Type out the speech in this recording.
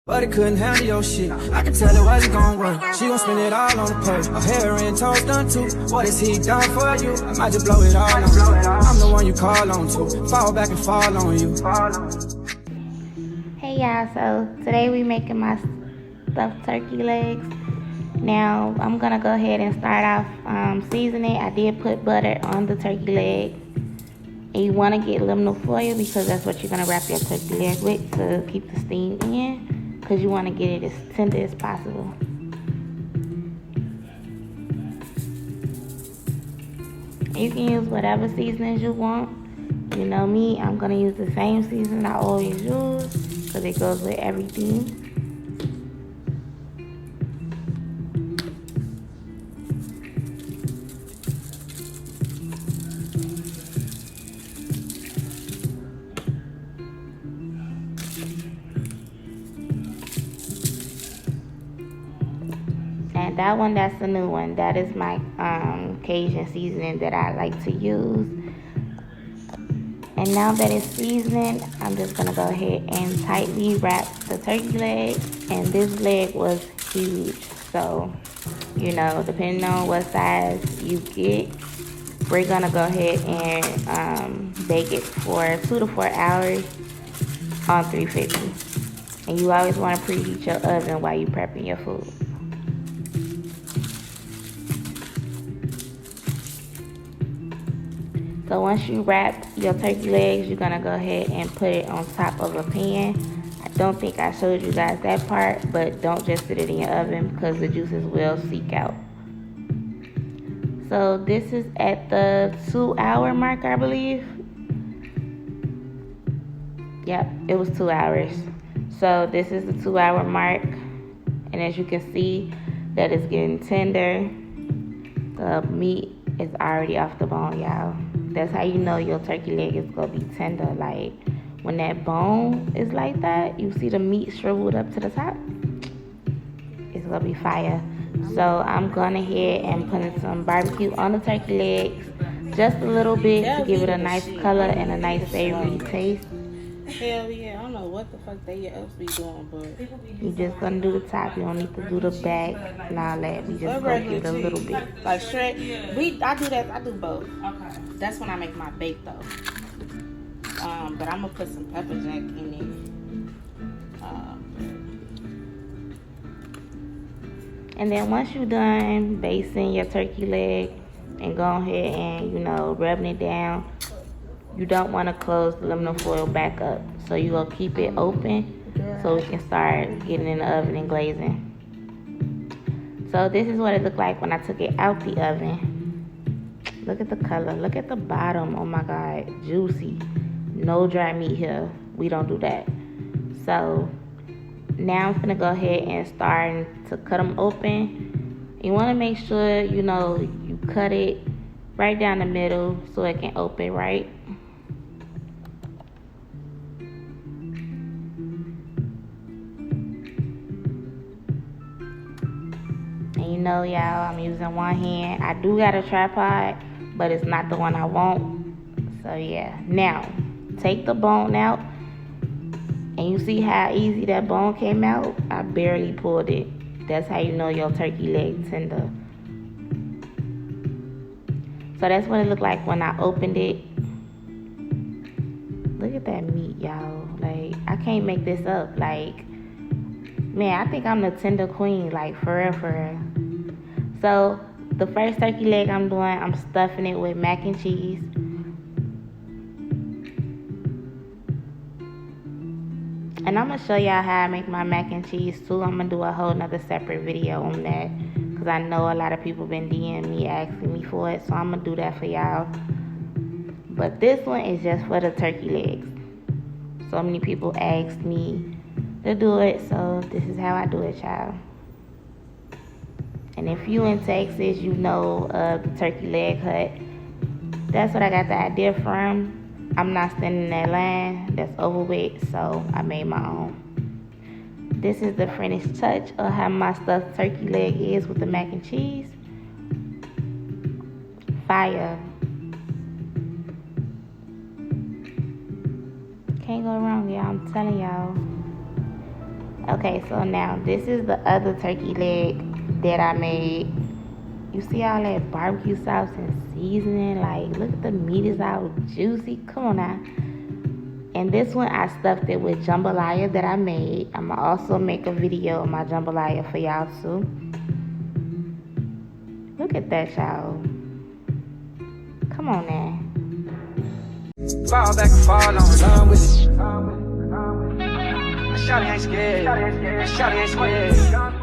But it couldn't handle your shit. I can tell it wasn't gonna work. She gon' spend it all on the purse. Her hair and toes done too. What is he done for you? I might just blow it all on you. I'm the one you call on to. Fall back and fall on you. Hey y'all, so today we making my stuffed turkey legs. Now I'm gonna go ahead and start off seasoning. I did put butter on the turkey leg. And you wanna get aluminum foil because that's what you're gonna wrap your turkey leg with to keep the steam in. Because you want to get it as tender as possible. You can use whatever seasonings you want. You know me, I'm going to use the same seasoning I always use because it goes with everything. And that one, that's the new one. That is my Cajun seasoning that I like to use. And now that it's seasoned, I'm just gonna go ahead and tightly wrap the turkey leg. And this leg was huge, so you know, depending on what size you get, we're gonna go ahead and bake it for 2 to 4 hours on 350. And you always want to preheat your oven while you're prepping your food. So once you wrap your turkey legs, you're gonna go ahead and put it on top of a pan. I don't think I showed you guys that part, but don't just sit it in your oven because the juices will seep out. So this is at the 2-hour mark, I believe. Yep, it was 2 hours. So this is the 2-hour mark. And as you can see, that is getting tender. The meat is already off the bone, y'all. That's how you know your turkey leg is gonna be tender. Like when that bone is like that, you see the meat shriveled up to the top. It's gonna be fire. So I'm going ahead and putting some barbecue on the turkey legs, just a little bit to give it a nice color and a nice savory taste. Hell yeah, I don't know what the fuck they else be doing, but You just gonna do the top. You don't need to do the back and all that. We just gonna give it a little bit. like straight. I do that. I do both. Okay. That's when I make my bake though. But I'm gonna put some pepper jack in it. And then once you're done basting your turkey leg and go ahead and, you know, rubbing it down, you don't want to close the aluminum foil back up. So you're going to keep it open so we can start getting in the oven and glazing. So this is what it looked like when I took it out the oven. Look at the color. Look at the bottom. Oh my God. Juicy. No dry meat here. We don't do that. So now I'm going to go ahead and start to cut them open. You want to make sure, you know, you cut it right down the middle so it can open right. And you know, y'all, I'm using one hand. I do got a tripod, but it's not the one I want. So yeah. Now, take the bone out. And you see how easy that bone came out? I barely pulled it. That's how you know your turkey leg tender. So that's what it looked like when I opened it. Look at that meat, y'all. Like, I can't make this up. Like, man, I think I'm the tender queen. Like, for real, for real. So the first turkey leg I'm doing, I'm stuffing it with mac and cheese. And I'm going to show y'all how I make my mac and cheese too. I'm going to do a whole nother separate video on that. Because I know a lot of people been DMing me asking me for it. So I'm going to do that for y'all. But this one is just for the turkey legs. So many people asked me to do it. So this is how I do it, y'all. And if you in Texas, you know the Turkey Leg Hut. That's what I got the idea from. I'm not standing in that line. That's overweight, so I made my own. This is the finished touch of how my stuffed turkey leg is with the mac and cheese. Fire. Can't go wrong, y'all. I'm telling y'all. Okay, so now this is the other turkey leg that I made. You see all that barbecue sauce and seasoning? Like, look at the meat is all juicy. Come on now. And this one, I stuffed it with jambalaya that I made. I'm going to also make a video of my jambalaya for y'all too. Look at that, y'all. Come on now. Fall back and fall on line with it. Shawty ain't scared. Shawty ain't scared.